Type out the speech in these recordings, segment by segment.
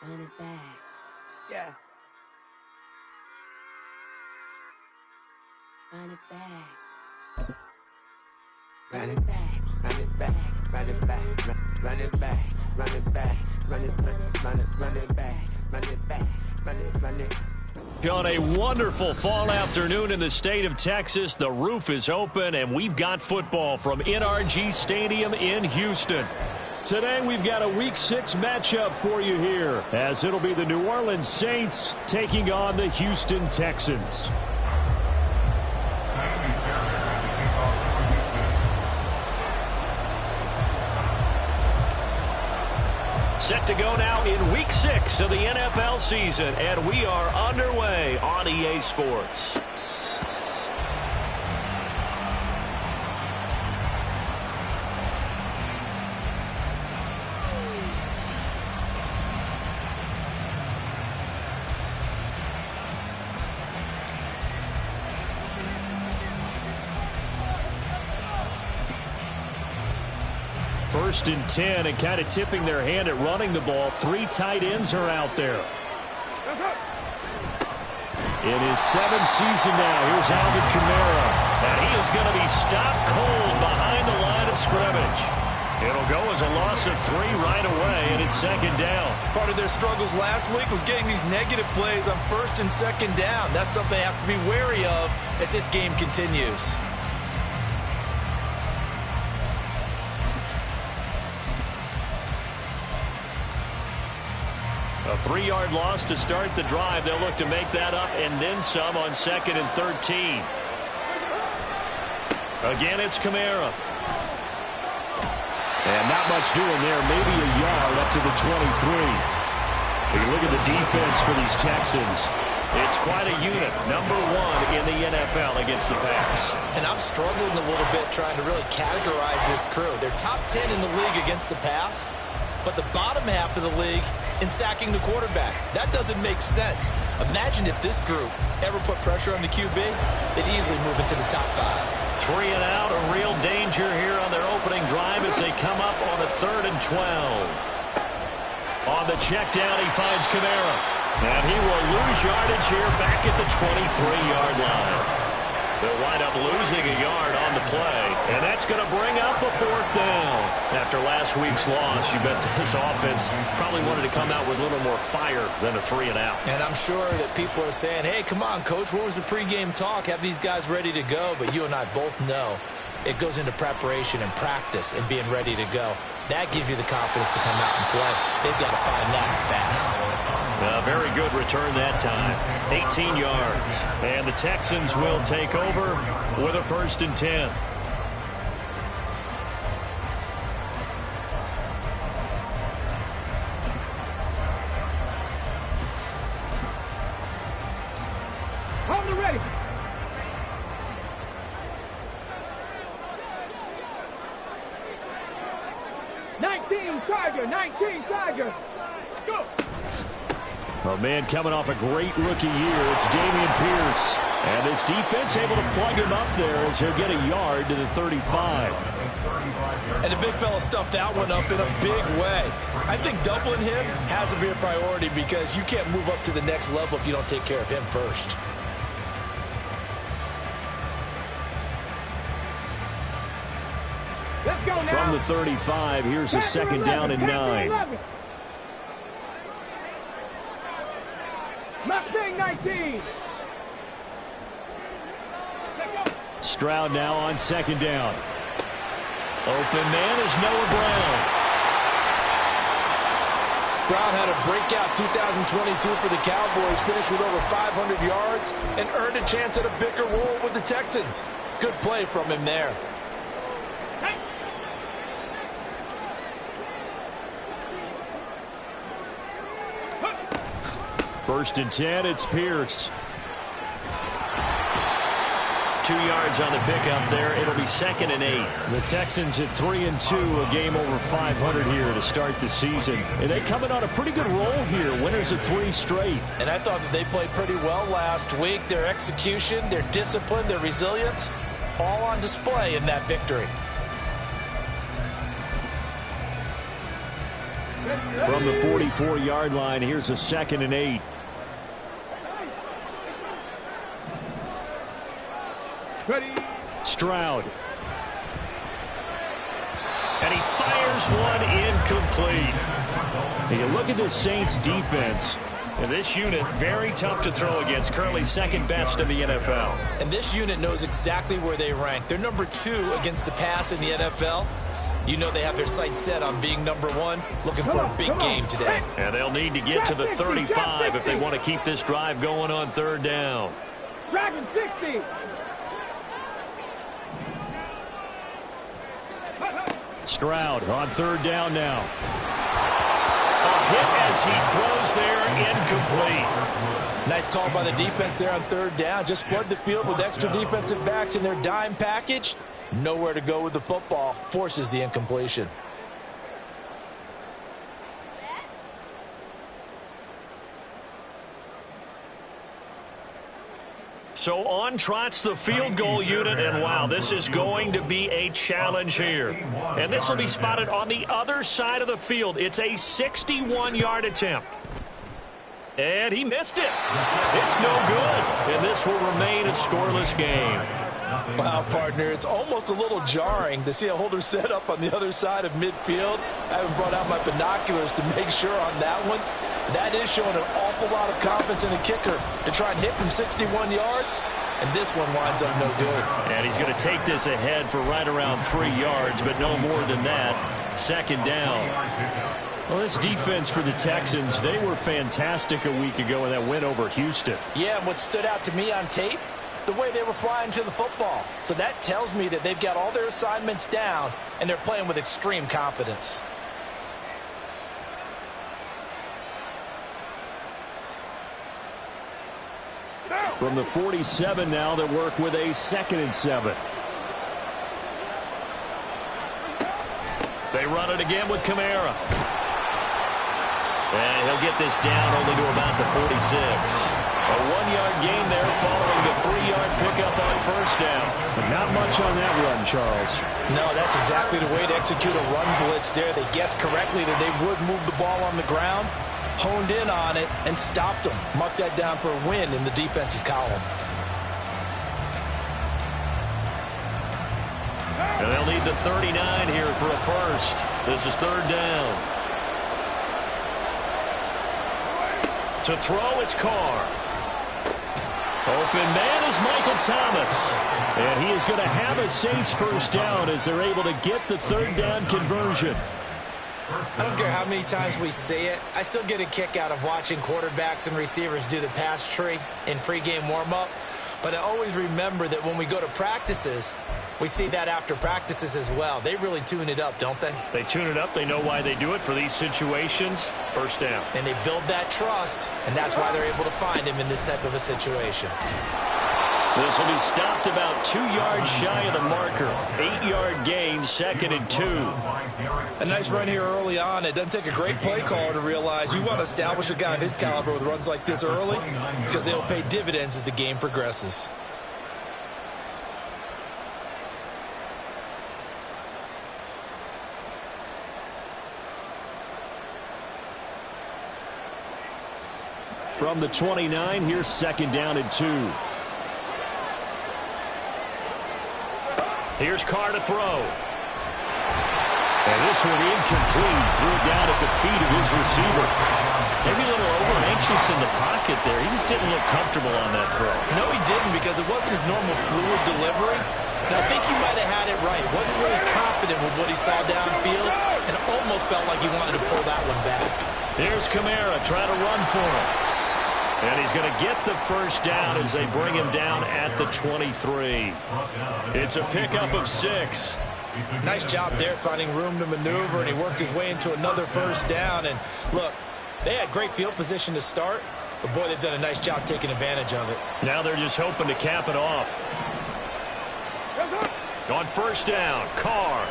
Run it back. Yeah. Run it back. Run it back. Run it back. Run it back. Run it back. Run it back. Run it back. Run it back. Run it back. Run it. On a wonderful fall afternoon in the state of Texas, the roof is open and we've got football from NRG Stadium in Houston. Today we've got a Week 6 matchup for you here, as it'll be the New Orleans Saints taking on the Houston Texans. Set to go now in Week 6 of the NFL season, and we are underway on EA Sports. First and 10, and kind of tipping their hand at running the ball. 3 tight ends are out there. In his 7th season now, here's Alvin Kamara. And he is going to be stopped cold behind the line of scrimmage. It'll go as a loss of 3 right away, and it's 2nd down. Part of their struggles last week was getting these negative plays on 1st and 2nd down. That's something they have to be wary of as this game continues. A 3-yard loss to start the drive. They'll look to make that up and then some on 2nd and 13. Again, it's Kamara. And not much doing there. Maybe a yard up to the 23. If you look at the defense for these Texans, it's quite a unit. Number 1 in the NFL against the pass. And I'm struggling a little bit trying to really categorize this crew. They're top 10 in the league against the pass, but the bottom half of the league in sacking the quarterback. That doesn't make sense. Imagine if this group ever put pressure on the QB, they'd easily move into the top 5. 3 and out, a real danger here on their opening drive as they come up on a 3rd and 12. On the check down, he finds Kamara. And he will lose yardage here back at the 23-yard line. They'll wind up losing a yard on the play, and that's going to bring up a 4th down. After last week's loss, you bet this offense probably wanted to come out with a little more fire than a 3 and out. And I'm sure that people are saying, hey, come on, Coach, what was the pregame talk? Have these guys ready to go? But you and I both know it goes into preparation and practice and being ready to go. That gives you the confidence to come out and play. They've got to find that fast. A very good return that time. 18 yards. And the Texans will take over with a 1st and 10. Hold it ready. Nineteen Tiger. Go. A man coming off a great rookie year. It's Dameon Pierce. And this defense able to plug him up there as he'll get a yard to the 35. And the big fella stuffed that one up in a big way. I think doubling him has to be a priority because you can't move up to the next level if you don't take care of him first. Let's go now. From the 35, here's a 2nd down and 9. Mustang 19. Stroud now on 2nd down. Open man is Noah Brown. Brown had a breakout 2022 for the Cowboys, finished with over 500 yards, and earned a chance at a bigger role with the Texans. Good play from him there. Hey. First and 10, it's Pierce. 2 yards on the pickup there. It'll be 2nd and 8. The Texans at 3 and 2, a game over 500 here to start the season. And they coming on a pretty good roll here, winners of 3 straight. And I thought that they played pretty well last week. Their execution, their discipline, their resilience, all on display in that victory. Ready. From the 44-yard line, here's a 2nd and 8. Ready. Stroud. And he fires one incomplete. And you look at the Saints defense. And this unit, very tough to throw against. Currently second best in the NFL. And this unit knows exactly where they rank. They're number 2 against the pass in the NFL. You know they have their sights set on being number 1, looking for a big game today. And they'll need to get to the 35 if they want to keep this drive going on 3rd down. Dragon 60. Stroud on 3rd down now. A hit as he throws there, incomplete. Nice call by the defense there on 3rd down. Just flood the field with extra defensive backs in their dime package. Nowhere to go with the football. Forces the incompletion. So on trots the field goal unit, and wow, this is going to be a challenge here. And this will be spotted on the other side of the field. It's a 61-yard attempt. And he missed it. It's no good. And this will remain a scoreless game. Wow, partner, it's almost a little jarring to see a holder set up on the other side of midfield. I haven't brought out my binoculars to make sure on that one. That is showing an awful lot of confidence in a kicker to try and hit from 61 yards. And this one winds up no good. And he's going to take this ahead for right around 3 yards, but no more than that. 2nd down. Well, this defense for the Texans, they were fantastic a week ago in that win over Houston. Yeah, and what stood out to me on tape, the way they were flying to the football. So that tells me that they've got all their assignments down, and they're playing with extreme confidence. From the 47 now, they work with a 2nd and 7. They run it again with Kamara. And he'll get this down only to about the 46. A 1-yard gain there following the 3-yard pickup on 1st down. But not much on that run, Charles. No, that's exactly the way to execute a run blitz there. They guessed correctly that they would move the ball on the ground, honed in on it, and stopped them. Mark that down for a win in the defense's column. And they'll need the 39 here for a first. This is 3rd down. To throw, it's Carr. Open man is Michael Thomas. And he is going to have a Saints 1st down as they're able to get the 3rd down conversion. I don't care how many times we say it. I still get a kick out of watching quarterbacks and receivers do the pass tree in pregame warm-up. But I always remember that when we go to practices, we see that after practices as well. They really tune it up, don't they? They tune it up. They know why they do it for these situations. 1st down. And they build that trust, and that's why they're able to find him in this type of a situation. This will be stopped about 2 yards shy of the marker. 8-yard gain, 2nd and 2. A nice run here early on. It doesn't take a great play caller to realize you want to establish a guy of his caliber with runs like this early because they'll pay dividends as the game progresses. From the 29, here's 2nd down and 2. Here's Carr to throw. And this one incomplete. Threw it down at the feet of his receiver. Maybe a little over anxious in the pocket there. He just didn't look comfortable on that throw. No, he didn't, because it wasn't his normal fluid delivery. And I think he might have had it right. Wasn't really confident with what he saw downfield and almost felt like he wanted to pull that one back. Here's Kamara trying to run for him. And he's going to get the 1st down as they bring him down at the 23. It's a pickup of 6. Nice job there finding room to maneuver, and he worked his way into another 1st down. And look, they had great field position to start, but boy, they've done a nice job taking advantage of it. Now they're just hoping to cap it off. On 1st down, Carr.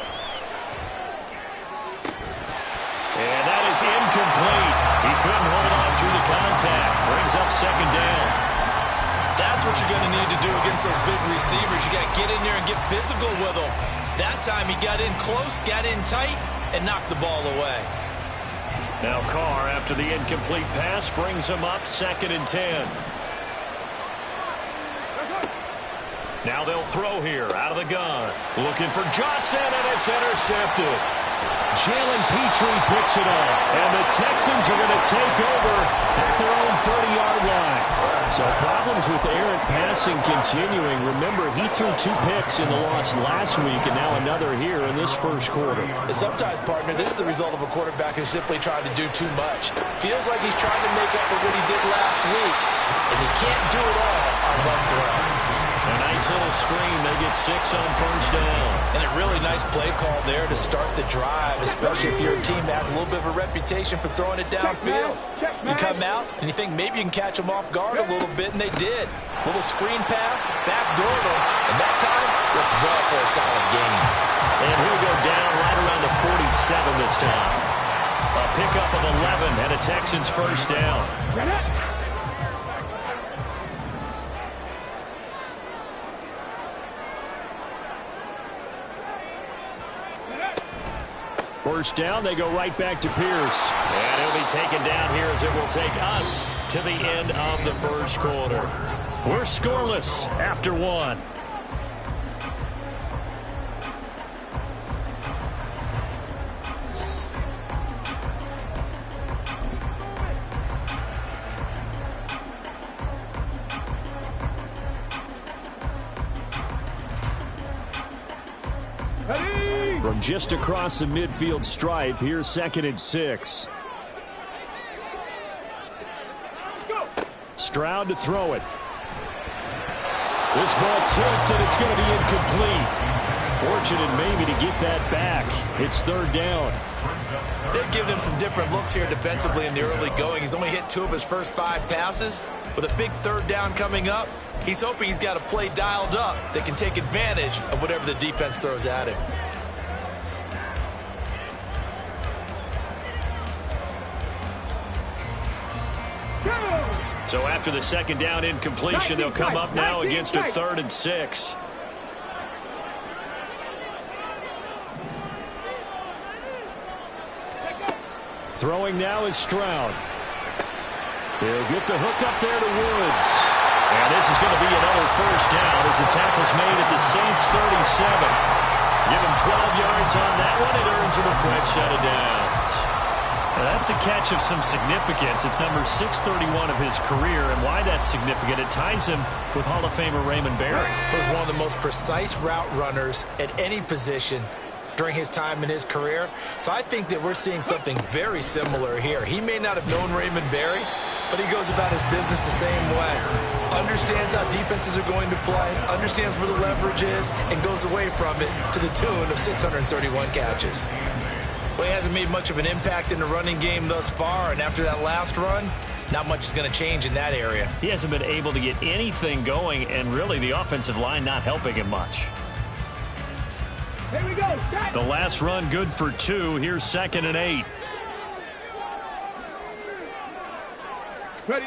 And that is incomplete. He couldn't hold on through the contact. Brings up 2nd down. That's what you're going to need to do against those big receivers. You got to get in there and get physical with them. That time he got in close, got in tight, and knocked the ball away. Now Carr, after the incomplete pass, brings him up 2nd and 10. Now they'll throw here out of the gun. Looking for Johnson, and it's intercepted. Jalen Petrie picks it up, and the Texans are going to take over at their own 30-yard line. So problems with errant passing continuing. Remember, he threw 2 picks in the loss last week, and now another here in this first quarter. And sometimes, partner, this is the result of a quarterback who's simply trying to do too much. Feels like he's trying to make up for what he did last week, and he can't do it all on one throw. A nice little screen. They get 6 on first down. And a really nice play call there to start the drive, especially if your team has a little bit of a reputation for throwing it downfield. You come out and you think maybe you can catch them off guard a little bit, and they did. Little screen pass, backdoor them, and that time worked well for a solid gain. And he'll go down right around the 47 this time. A pickup of 11 and a Texans first down. First down, they go right back to Pierce. And he'll be taken down here as it will take us to the end of the first quarter. We're scoreless after 1. From just across the midfield stripe, here's 2nd and 6. Stroud to throw it. This ball tipped, and it's going to be incomplete. Fortunate maybe to get that back. It's 3rd down. They've given him some different looks here defensively in the early going. He's only hit 2 of his first 5 passes. With a big 3rd down coming up, he's hoping he's got a play dialed up that can take advantage of whatever the defense throws at him. So after the 2nd down incompletion, they'll come up now against a 3rd and 6. Throwing now is Stroud. He'll get the hook up there to Woods. And this is going to be another first down as the tackle's made at the Saints 37. Give him 12 yards on that one. It earns him a fresh set of downs. Now that's a catch of some significance. It's number 631 of his career, and why that's significant, it ties him with Hall of Famer Raymond Berry. He was one of the most precise route runners at any position during his time in his career. So I think that we're seeing something very similar here. He may not have known Raymond Berry, but he goes about his business the same way. Understands how defenses are going to play, understands where the leverage is, and goes away from it to the tune of 631 catches. Well, he hasn't made much of an impact in the running game thus far, and after that last run, not much is going to change in that area. He hasn't been able to get anything going, and really the offensive line not helping him much. Here we go. The last run good for 2. Here's 2nd and 8. Ready.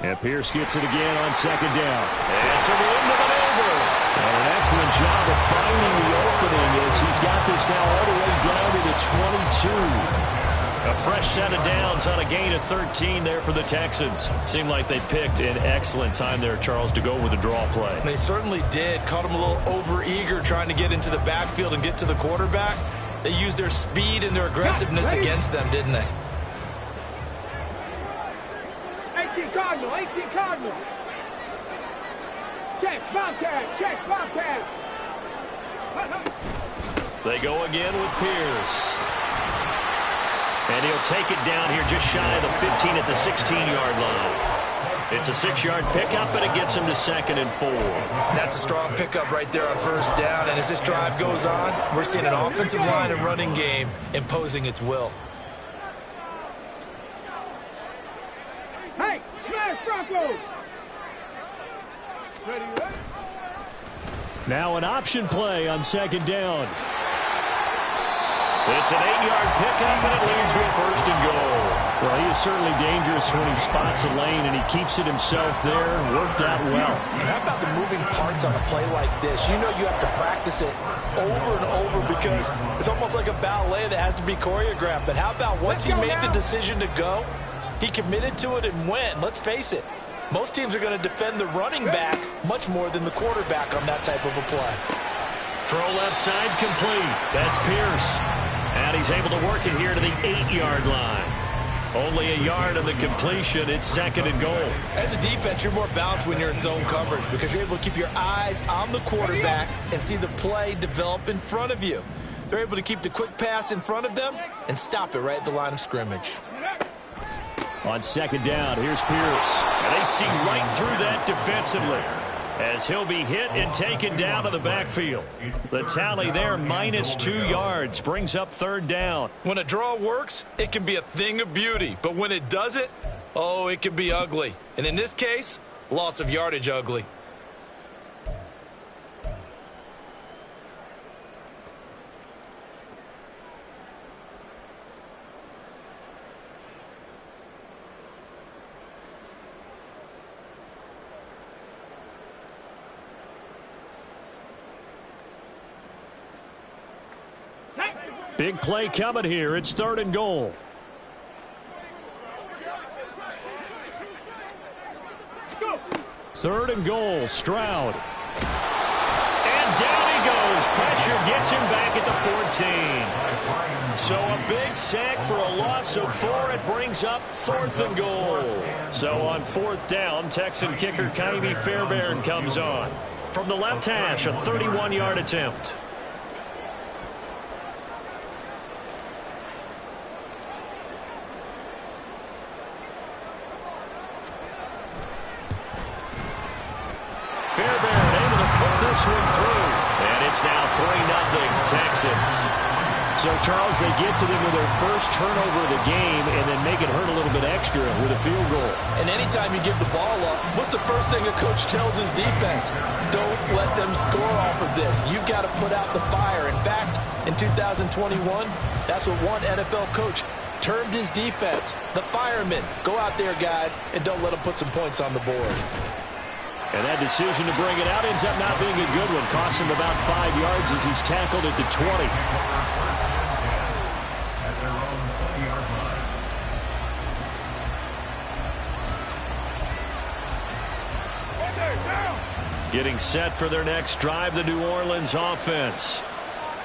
And Pierce gets it again on 2nd down. It's a room to maneuver. And an excellent job of finding the opening as he's got this now all the way down to the 22. A fresh set of downs on a gain of 13 there for the Texans. Seemed like they picked an excellent time there, Charles, to go with the draw play. They certainly did. Caught him a little over-eager trying to get into the backfield and get to the quarterback. They used their speed and their aggressiveness against them, didn't they? 18 Cardinal, 18 Cardinal. Check, Bobcat, check, Bobcat. They go again with Pierce. And he'll take it down here just shy of the 15 at the 16-yard line. It's a 6-yard pickup, but it gets him to 2nd and 4. That's a strong pickup right there on first down. And as this drive goes on, we're seeing an offensive line and running game imposing its will. Hey, smash Broncos. Ready, ready. Now an option play on 2nd down. It's an 8-yard pickup, and it leads with 1st and goal. Well, he is certainly dangerous when he spots a lane, and he keeps it himself there. Worked out well. How about the moving parts on a play like this? You know you have to practice it over and over because it's almost like a ballet that has to be choreographed. But how about once he made the decision to go, he committed to it and went. Let's face it, most teams are going to defend the running back much more than the quarterback on that type of a play. Throw left side complete. That's Pierce. And he's able to work it here to the 8-yard line. Only a yard on the completion. It's 2nd and goal. As a defense, you're more balanced when you're in zone coverage because you're able to keep your eyes on the quarterback and see the play develop in front of you. They're able to keep the quick pass in front of them and stop it right at the line of scrimmage. On 2nd down, here's Pierce. And they see right through that defensively as he'll be hit and taken down to the backfield. The tally there, -2 yards, brings up 3rd down. When a draw works, it can be a thing of beauty. But when it doesn't, oh, it can be ugly. And in this case, loss of yardage ugly. Big play coming here. It's 3rd and goal. Third and goal, Stroud. And down he goes. Pressure gets him back at the 14. So a big sack for a loss of 4. It brings up 4th and goal. So on 4th down, Texan kicker Kaimi Fairbairn comes on. From the left hash, a 31-yard attempt. Fairbairn able to put this one through. And it's now 3-0 Texans. So, Charles, they get to them with their first turnover of the game and then make it hurt a little bit extra with a field goal. And anytime you give the ball up, what's the first thing a coach tells his defense? Don't let them score off of this. You've got to put out the fire. In fact, in 2021, that's what one NFL coach termed his defense, the firemen. Go out there, guys, and don't let them put some points on the board. And that decision to bring it out ends up not being a good one. Costs him about 5 yards as he's tackled at the 20. Getting set for their next drive, the New Orleans offense.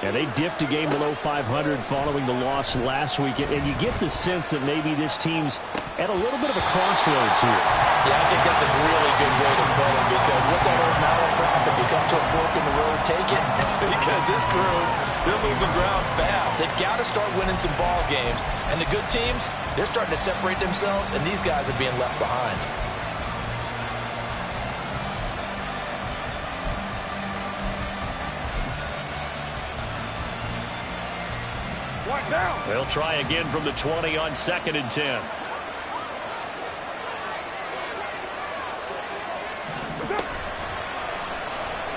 And they dipped a game below 500 following the loss last week. And you get the sense that maybe this team's at a little bit of a crossroads here. Yeah, I think that's a really good way to put it because what's that old malaprop? If you come to a fork in the road, take it. Because this crew, they're losing ground fast. They've got to start winning some ball games. And the good teams, they're starting to separate themselves, and these guys are being left behind. They'll try again from the 20 on 2nd and 10.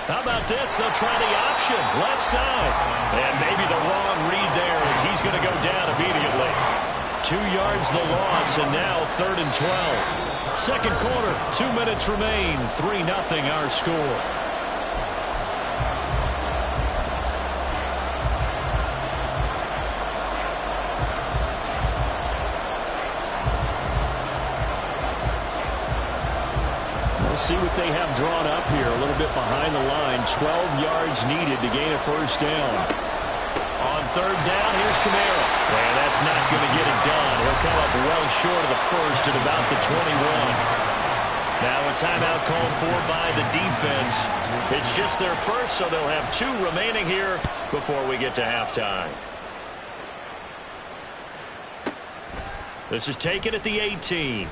How about this? They'll try the option. Left side. And maybe the wrong read there as he's going to go down immediately. 2 yards the loss, and now 3rd and 12. Second quarter, 2 minutes remain. 3-0 our score. See what they have drawn up here. A little bit behind the line. 12 yards needed to gain a first down. On 3rd down, here's Kamara. And that's not going to get it done. He'll come up well short of the first at about the 21. Now a timeout called for by the defense. It's just their first, so they'll have 2 remaining here before we get to halftime. This is taken at the 18.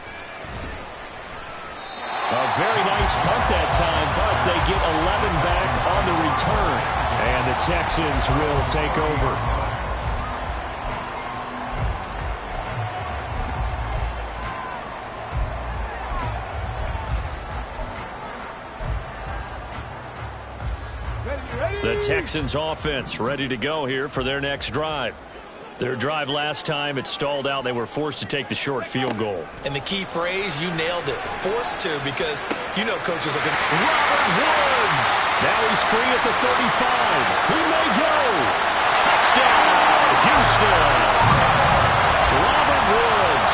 A very nice punt that time, but they get 11 back on the return. And the Texans will take over. The Texans offense ready to go here for their next drive. Their drive last time, it stalled out. They were forced to take the short field goal. And the key phrase, you nailed it. Forced to, because you know coaches are going to... Robert Woods! Now he's free at the 35. He may go. Touchdown, Houston! Robert Woods,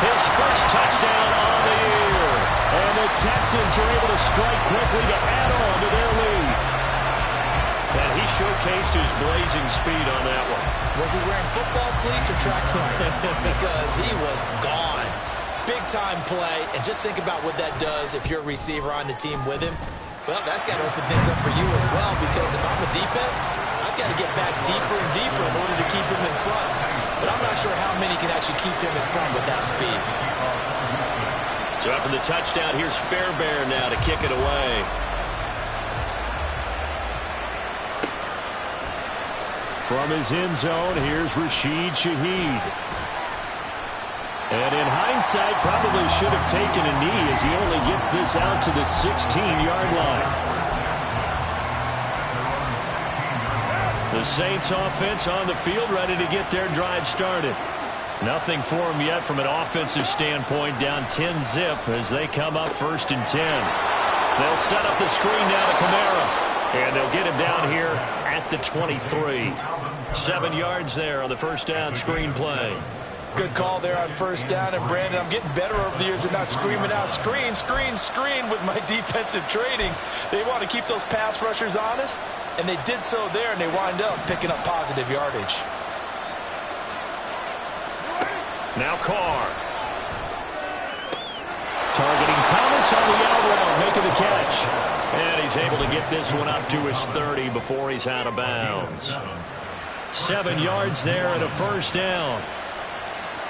his first touchdown on the year. And the Texans are able to strike quickly to add on to their lead. And he showcased his blazing speed on that one. Was he wearing football cleats or track sneakers? Because he was gone. Big-time play, and just think about what that does if you're a receiver on the team with him. Well, that's got to open things up for you as well, because if I'm a defense, I've got to get back deeper and deeper in order to keep him in front. But I'm not sure how many can actually keep him in front with that speed. So after the touchdown, here's Fairbairn now to kick it away. From his end zone, here's Rashid Shaheed. And in hindsight, probably should have taken a knee as he only gets this out to the 16-yard line. The Saints offense on the field ready to get their drive started. Nothing for them yet from an offensive standpoint, down 10-zip as they come up 1st and 10. They'll set up the screen now to Kamara. And they'll get him down here at the 23. 7 yards there on the first down screen play. Good call there on first down. And, Brandon, I'm getting better over the years at not screaming out, screen, screen, screen with my defensive training. They want to keep those pass rushers honest, and they did so there, and they wind up picking up positive yardage. Now Carr. Targeting Thomas on the out route, making the catch. And he's able to get this one up to his 30 before he's out of bounds. 7 yards there and a first down.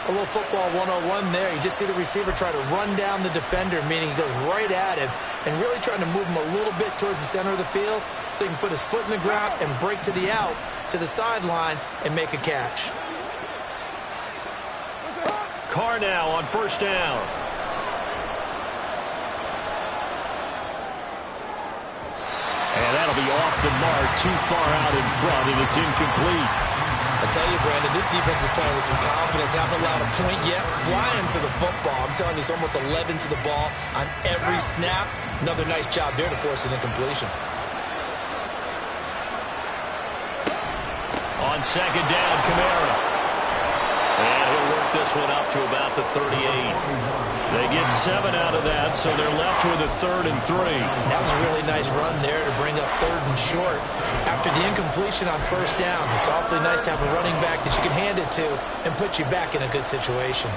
A little football 101 there. You just see the receiver try to run down the defender, meaning he goes right at him and really trying to move him a little bit towards the center of the field so he can put his foot in the ground and break to the out, to the sideline, and make a catch. Carr now on first down. And that'll be off the mark, too far out in front, and it's incomplete. I tell you, Brandon, this defense is playing with some confidence. Haven't allowed a point yet. Flying to the football. I'm telling you, it's almost 11 to the ball on every snap. Another nice job there to force an incompletion. On second down, Kamara. And he'll work this one up to about the 38. They get 7 out of that, so they're left with a 3rd and 3. That was a really nice run there to bring up 3rd and short. After the incompletion on first down, it's awfully nice to have a running back that you can hand it to and put you back in a good situation.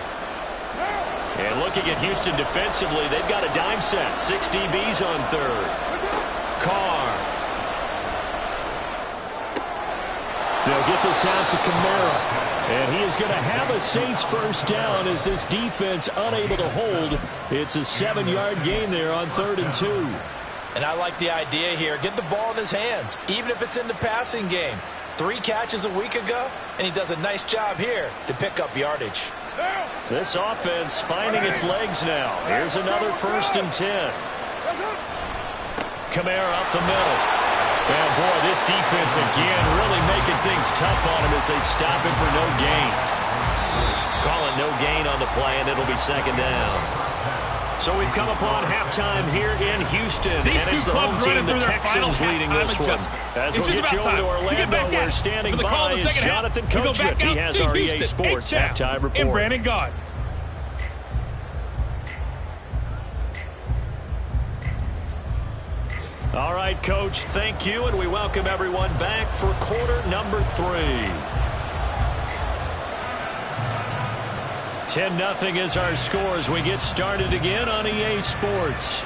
And looking at Houston defensively, they've got a dime set. 6 DBs on 3rd. Carr. They'll get this out to Kamara. And he is going to have a Saints first down as this defense unable to hold. It's a 7-yard gain there on 3rd and 2. And I like the idea here. Get the ball in his hands, even if it's in the passing game. 3 catches a week ago, and he does a nice job here to pick up yardage. This offense finding its legs now. Here's another 1st and 10. Kamara up the middle. And, boy, this defense again really making things tough on him as they stop him for no gain. Calling no gain on the play, and it'll be 2nd down. So we've come upon halftime here in Houston. These and it's two the home clubs team, running the through their final Texans, leading this one. As we'll get you over to Orlando, where standing by is Jonathan Coachman. He has our EA Sports halftime report. And Brandon Gaud. All right, Coach, thank you, and we welcome everyone back for quarter number 3. 10-0 is our score as we get started again on EA Sports.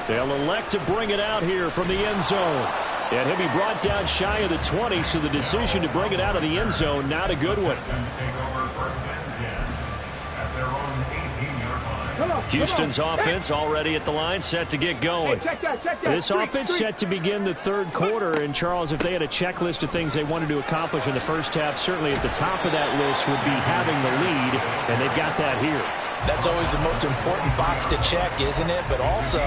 They'll elect to bring it out here from the end zone. And he'll be brought down shy of the 20, so the decision to bring it out of the end zone, not a good one. Houston's offense already at the line, set to get going. This offense set to begin the 3rd quarter. And, Charles, if they had a checklist of things they wanted to accomplish in the first half, certainly at the top of that list would be having the lead, and they've got that here. That's always the most important box to check, isn't it? But also,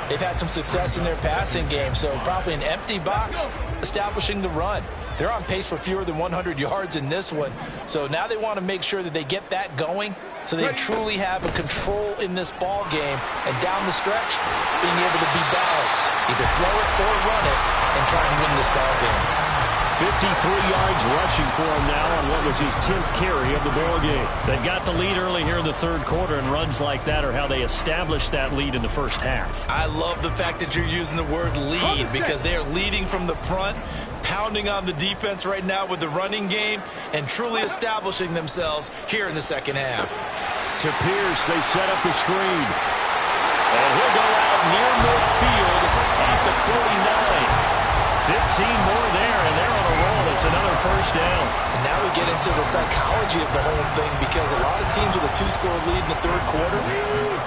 they've had some success in their passing game, so probably an empty box establishing the run. They're on pace for fewer than 100 yards in this one. So now they want to make sure that they get that going so they truly have a control in this ball game. And down the stretch, being able to be balanced, either throw it or run it, and try and win this ball game. 53 yards rushing for him now on what was his 10th carry of the ball game. They've got the lead early here in the third quarter, and runs like that are how they established that lead in the first half. I love the fact that you're using the word lead because they are leading from the front, pounding on the defense right now with the running game, and truly establishing themselves here in the second half. To Pierce, they set up the screen. And he'll go out near midfield at the 49. 15 more there, and they're on a roll. It's another first down. And now we get into the psychology of the whole thing because a lot of teams with a 2-score lead in the third quarter,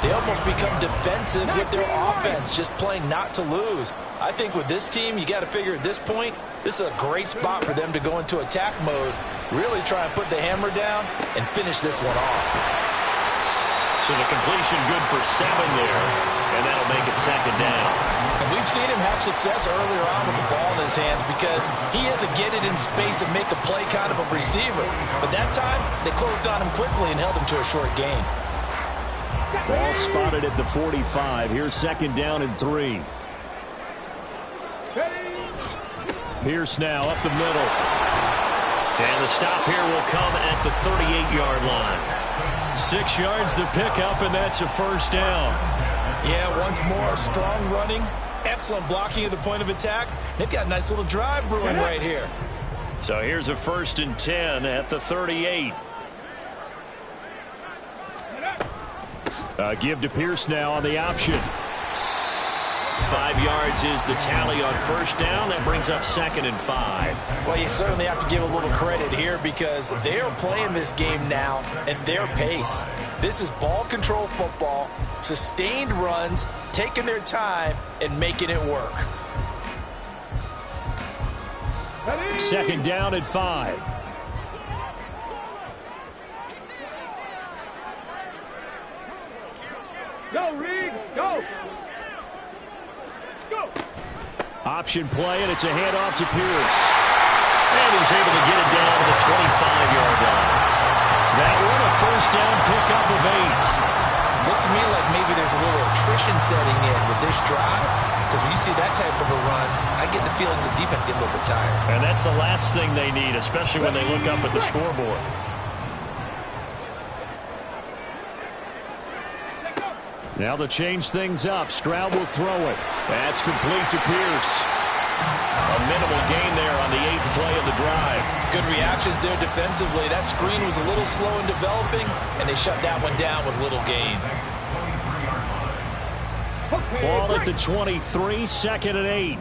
they almost become defensive with their offense, just playing not to lose. I think with this team, you got to figure at this point, this is a great spot for them to go into attack mode, really try and put the hammer down and finish this one off. So the completion good for 7 there, and that'll make it second down. And we've seen him have success earlier on with the ball in his hands because he is a get it in space and make a play kind of a receiver. But that time, they closed on him quickly and held him to a short gain. Ball spotted at the 45. Here's second down and 3. Pierce now up the middle. And the stop here will come at the 38-yard line. 6 yards the pickup, and that's a first down. Yeah, once more, strong running, excellent blocking at the point of attack. They've got a nice little drive brewing right here. So here's a 1st and 10 at the 38. Give to Pierce now on the option. 5 yards is the tally on first down. That brings up 2nd and 5. Well, you certainly have to give a little credit here because they are playing this game now at their pace. This is ball control football, sustained runs, taking their time, and making it work. 2nd down at 5. Go, Reed, go! Go! Option play, and it's a handoff to Pierce. And he's able to get it down to the 25-yard line. That one a first down pickup of 8. Looks to me like maybe there's a little attrition setting in with this drive because when you see that type of a run, I get the feeling the defense gets a little bit tired. And that's the last thing they need, especially when they look up at the scoreboard. Now to change things up, Stroud will throw it. That's complete to Pierce. A minimal gain there on the 8th play of the drive. Good reactions there defensively. That screen was a little slow in developing, and they shut that one down with little gain. Ball at the 23, 2nd and 8.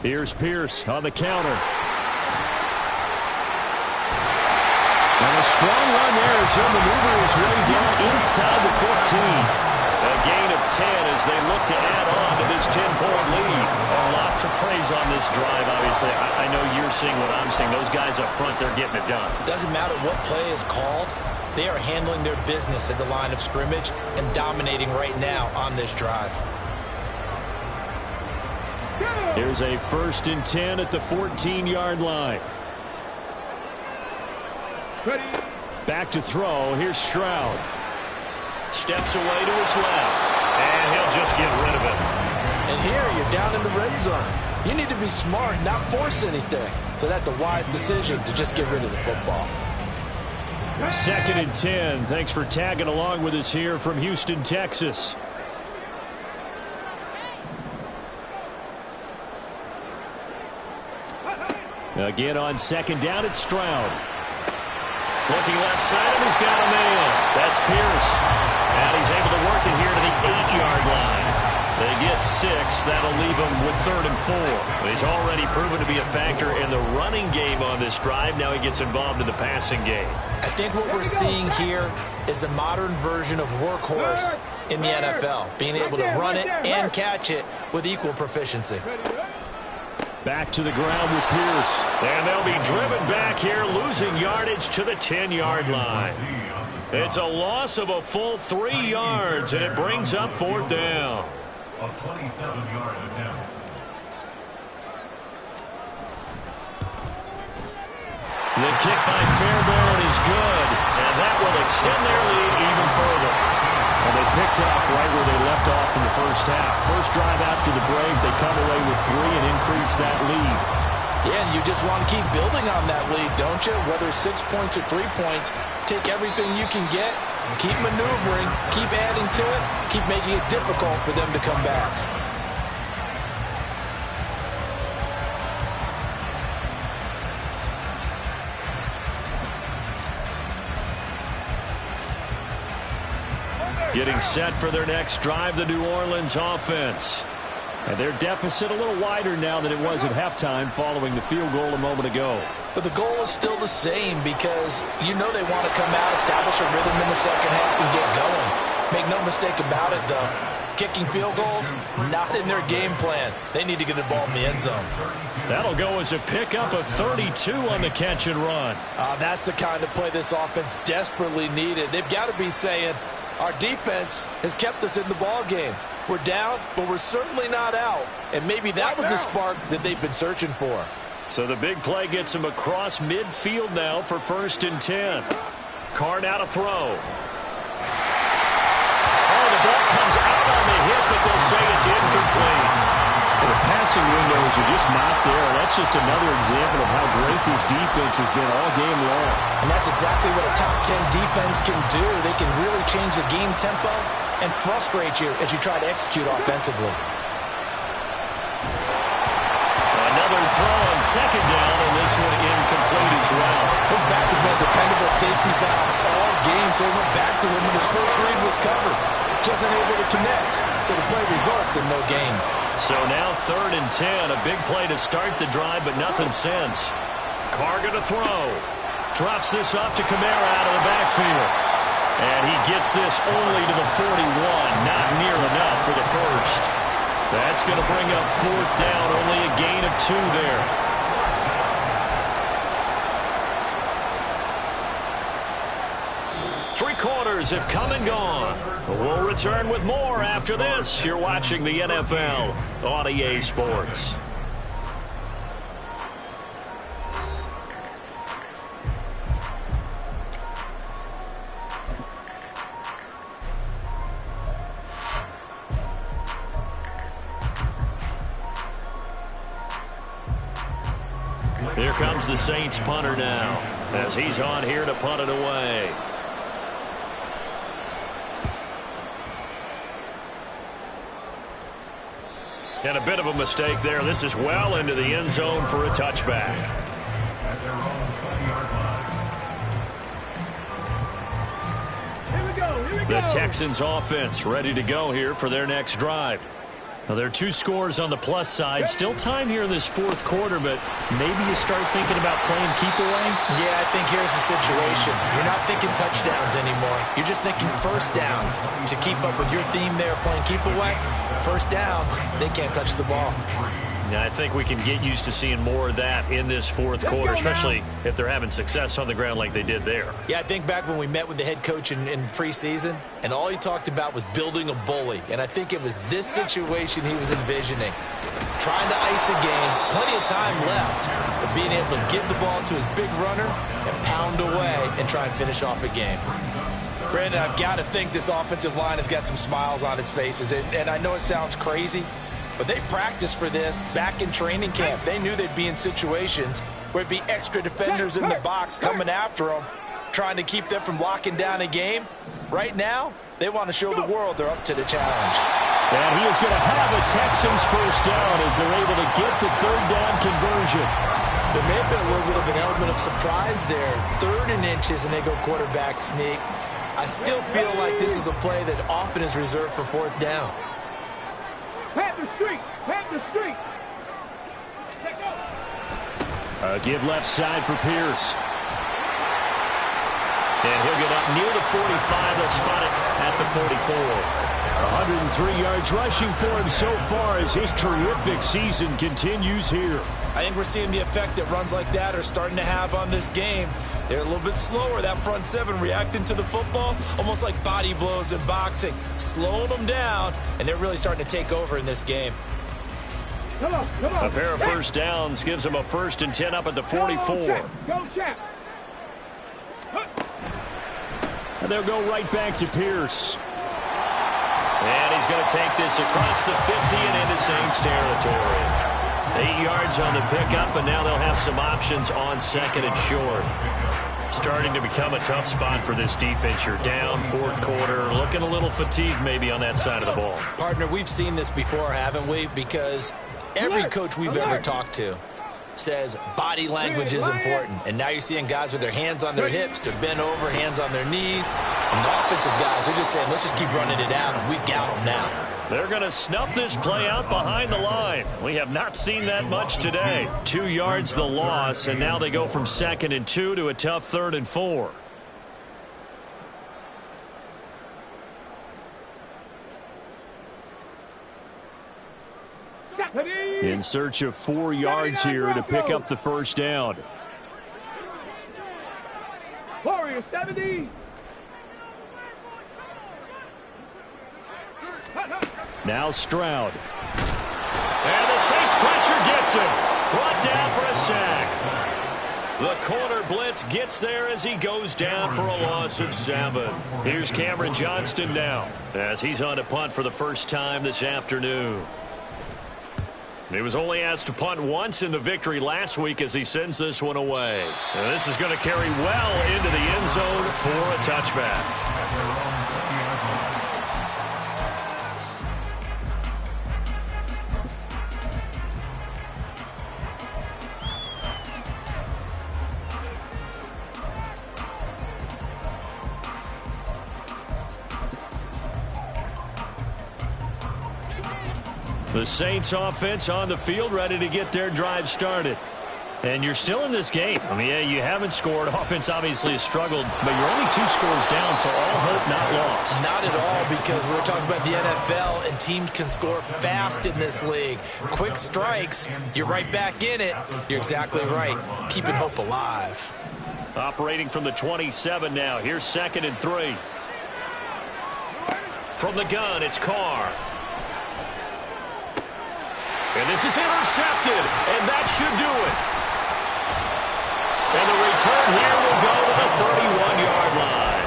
Here's Pierce on the counter. And a strong run there as he'll maneuver his way down inside the 15. A gain of 10 as they look to add on to this 10-point lead. A lot to praise on this drive, obviously. I know you're seeing what I'm seeing. Those guys up front, they're getting it done. Doesn't matter what play is called. They are handling their business at the line of scrimmage and dominating right now on this drive. Here's a 1st and 10 at the 14-yard line. Back to throw. Here's Stroud. Steps away to his left. And he'll just get rid of it. And here you're down in the red zone. You need to be smart, not force anything. So that's a wise decision to just get rid of the football. 2nd and 10. Thanks for tagging along with us here from Houston, Texas. Again on 2nd down, it's Stroud. Looking left side, and he's got a man. That's Pierce. And he's able to work it here to the 8-yard line. They get 6. That'll leave him with 3rd and 4. He's already proven to be a factor in the running game on this drive. Now he gets involved in the passing game. I think what we're seeing here is the modern version of workhorse in the NFL. Being able to run it and catch it with equal proficiency. Back to the ground with Pierce. And they'll be driven back here, losing yardage to the 10-yard line. It's a loss of a full 3 yards, and it brings up 4th down. A 27-yard attempt. The kick by Fairbairn is good, and that will extend their lead even further. Well, they picked up right where they left off in the first half. First drive after the break, they come away with 3 and increase that lead. Yeah, and you just want to keep building on that lead, don't you? Whether 6 points or 3 points, take everything you can get, keep maneuvering, keep adding to it, keep making it difficult for them to come back. Getting set for their next drive, the New Orleans offense. And their deficit a little wider now than it was at halftime following the field goal a moment ago. But the goal is still the same because you know they want to come out, establish a rhythm in the second half, and get going. Make no mistake about it, though. Kicking field goals, not in their game plan. They need to get the ball in the end zone. That'll go as a pickup of 32 on the catch and run. That's the kind of play this offense desperately needed. They've got to be saying, our defense has kept us in the ball game. We're down, but we're certainly not out. And maybe that was the spark that they've been searching for. So the big play gets him across midfield now for 1st and 10. Carr now to throw. Oh, the ball comes out on the hit, but they'll say it's incomplete. The passing windows are just not there. That's just another example of how great this defense has been all game long. And that's exactly what a top 10 defense can do. They can really change the game tempo and frustrate you as you try to execute offensively. Another throw on 2nd down, and this one incomplete as well. His back has been a dependable safety valve all game, so he went back to him when his first read was covered. Just unable to connect, so the play results in no gain. So now 3rd and 10, a big play to start the drive, but nothing since. Carr going to throw. Drops this off to Kamara out of the backfield. And he gets this only to the 41, not near enough for the first. That's going to bring up 4th down, only a gain of 2 there. Three quarters have come and gone. We'll return with more after this. You're watching the NFL on EA Sports. Here comes the Saints punter now as he's on here to punt it away. And a bit of a mistake there. This is well into the end zone for a touchback. Here we go. The Texans offense ready to go here for their next drive. Now, there are 2 scores on the plus side. Still time here in this 4th quarter, but maybe you start thinking about playing keep away? Yeah, I think here's the situation. You're not thinking touchdowns anymore. You're just thinking first downs. To keep up with your theme there, playing keep away, first downs, they can't touch the ball. Now, I think we can get used to seeing more of that in this 4th quarter, especially if they're having success on the ground like they did there. Yeah, I think back when we met with the head coach in preseason, and all he talked about was building a bully. And I think it was this situation he was envisioning. Trying to ice a game, plenty of time left, but being able to give the ball to his big runner and pound away and try and finish off a game. Brandon, I've got to think this offensive line has got some smiles on its faces. And I know it sounds crazy, but they practiced for this back in training camp. They knew they'd be in situations where it'd be extra defenders in the box coming after them, trying to keep them from locking down a game. Right now, they want to show the world they're up to the challenge. And he is going to have a Texans first down as they're able to get the 3rd down conversion. There may have been a little bit of an element of surprise there. 3rd and inches, and they go quarterback sneak. I still feel like this is a play that often is reserved for 4th down. Pat the street. Pat the street. Give left side for Pierce. And he'll get up near the 45. They'll spot it at the 44. 103 yards rushing for him so far as his terrific season continues here. I think we're seeing the effect that runs like that are starting to have on this game. They're a little bit slower, that front seven, reacting to the football, almost like body blows in boxing, slowing them down, and they're really starting to take over in this game. Come on. A pair of first downs gives them a 1st and 10 up at the 44. Go, Champ. And they'll go right back to Pierce. And he's going to take this across the 50 and into Saints territory. 8 yards on the pickup, and now they'll have some options on 2nd and short. Starting to become a tough spot for this defense. You're down 4th quarter, looking a little fatigued maybe on that side of the ball. Partner, we've seen this before, haven't we? Because every coach we've ever talked to says body language is important. And now you're seeing guys with their hands on their hips, they're bent over, hands on their knees. And the offensive guys, they're just saying, let's just keep running it out, and we've got them now. They're going to snuff this play out behind the line. We have not seen that much today. 2 yards the loss, and now they go from 2nd and 2 to a tough 3rd and 4. In search of 4 yards here to pick up the first down. Warrior 70. Now Stroud. And the Saints pressure gets him. Brought down for a sack. The corner blitz gets there as he goes down for a loss of 7. Here's Cameron Johnston now as he's on to punt for the first time this afternoon. He was only asked to punt once in the victory last week as he sends this one away. And this is going to carry well into the end zone for a touchback. The Saints offense on the field ready to get their drive started. And you're still in this game. I mean, yeah, you haven't scored. Offense obviously has struggled, but you're only 2 scores down, so all hope not lost. Not at all, because we're talking about the NFL, and teams can score fast in this league. Quick strikes, you're right back in it. You're exactly right. Keeping hope alive. Operating from the 27 now. Here's 2nd and 3. From the gun, it's Carr. And this is intercepted, and that should do it. And the return here will go to the 31-yard line.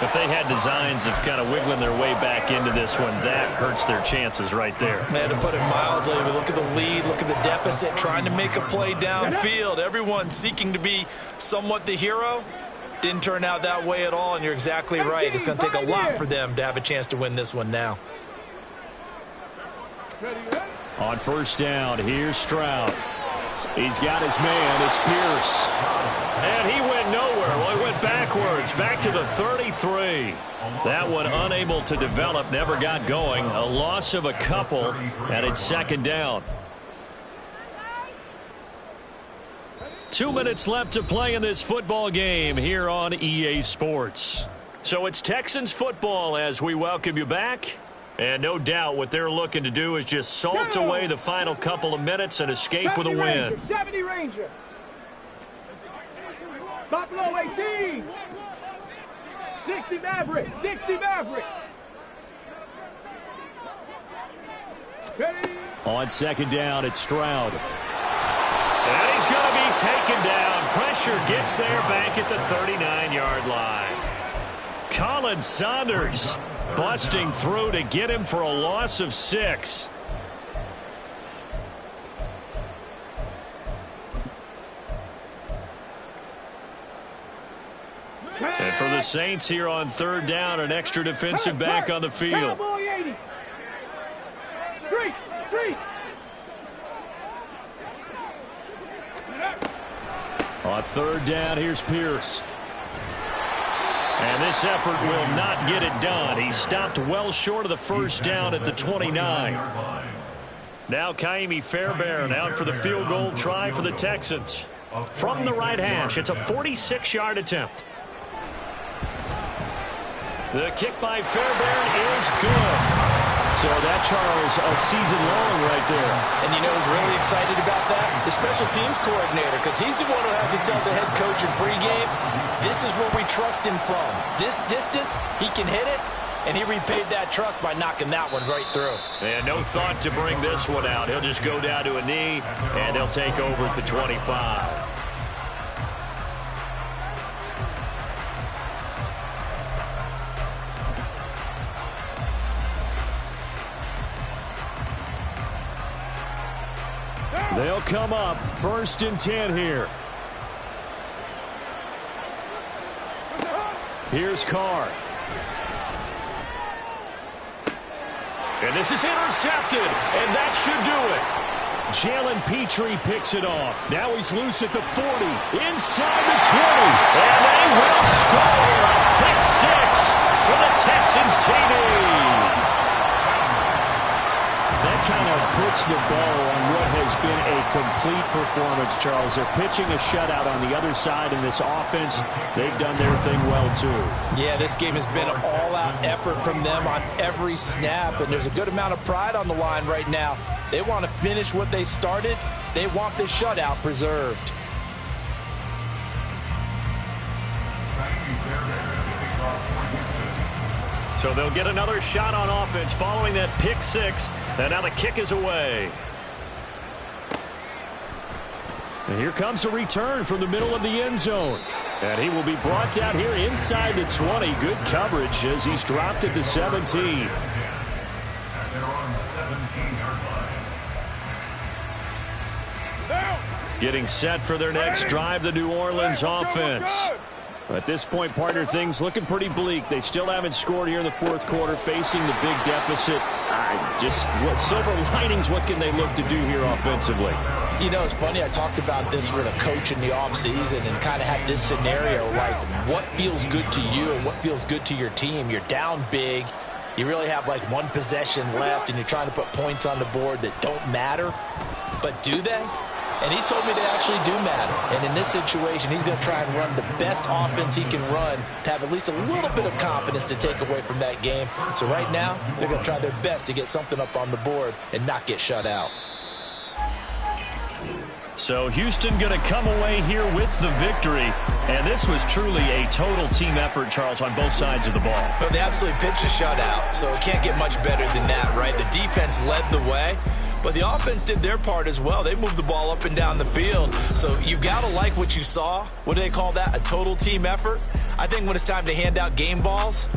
If they had designs of kind of wiggling their way back into this one, that hurts their chances right there. Man, to put it mildly, we look at the lead, look at the deficit, trying to make a play downfield. Everyone seeking to be somewhat the hero. Didn't turn out that way at all, and you're exactly right. It's going to take a lot for them to have a chance to win this one now. On first down, here's Stroud. He's got his man. It's Pierce. And he went nowhere. Well, he went backwards, back to the 33. That one unable to develop, never got going. A loss of a couple, and it's 2nd down. 2 minutes left to play in this football game here on EA Sports. So it's Texans football as we welcome you back. And no doubt what they're looking to do is just salt away the final couple of minutes and escape with a win. 70 Ranger. Buffalo 18. 60 Maverick. 60 Maverick. Ready? On 2nd down, it's Stroud. And he's going to be taken down. Pressure gets there back at the 39-yard line. Colin Saunders busting through to get him for a loss of 6. And for the Saints here on 3rd down, an extra defensive back on the field. Cowboy 80. Street. On 3rd down, here's Pierce. And this effort will not get it done. He stopped well short of the first down at the 29. Now Kaimi Fairbairn out for the field goal try for the Texans. From the right hash, it's a 46-yard attempt. The kick by Fairbairn is good. So that, Charles, a season long right there. And you know who's really excited about that? The special teams coordinator, because he's the one who has to tell the head coach in pregame, this is where we trust him from. This distance, he can hit it, and he repaid that trust by knocking that one right through. And no thought to bring this one out. He'll just go down to a knee, and they'll take over at the 25. They'll come up 1st and 10 here. Here's Carr. And this is intercepted, and that should do it. Jalen Petrie picks it off. Now he's loose at the 40, inside the 20, and they will score. Pick 6 for the Texans TV. That kind of puts the bow on what has been a complete performance, Charles. They're pitching a shutout on the other side in this offense. They've done their thing well, too. Yeah, this game has been an all-out effort from them on every snap, and there's a good amount of pride on the line right now. They want to finish what they started. They want this shutout preserved. So they'll get another shot on offense following that pick 6. And now the kick is away. And here comes a return from the middle of the end zone. And he will be brought down here inside the 20. Good coverage as he's dropped at the 17. Getting set for their next drive, the New Orleans offense. At this point, partner, things looking pretty bleak. They still haven't scored here in the 4th quarter, facing the big deficit. Just what silver linings, what can they look to do here offensively? You know, it's funny. I talked about this with a coach in the offseason and kind of had this scenario, like what feels good to you and what feels good to your team. You're down big. You really have like one possession left, and you're trying to put points on the board that don't matter. But do they? And he told me they actually do matter. And in this situation, he's going to try and run the best offense he can run to have at least a little bit of confidence to take away from that game. So right now, they're going to try their best to get something up on the board and not get shut out. So Houston going to come away here with the victory. And this was truly a total team effort, Charles, on both sides of the ball. So they absolutely pitched a shutout, so it can't get much better than that, right? The defense led the way, but the offense did their part as well. They moved the ball up and down the field. So you've got to like what you saw. What do they call that? A total team effort? I think when it's time to hand out game balls,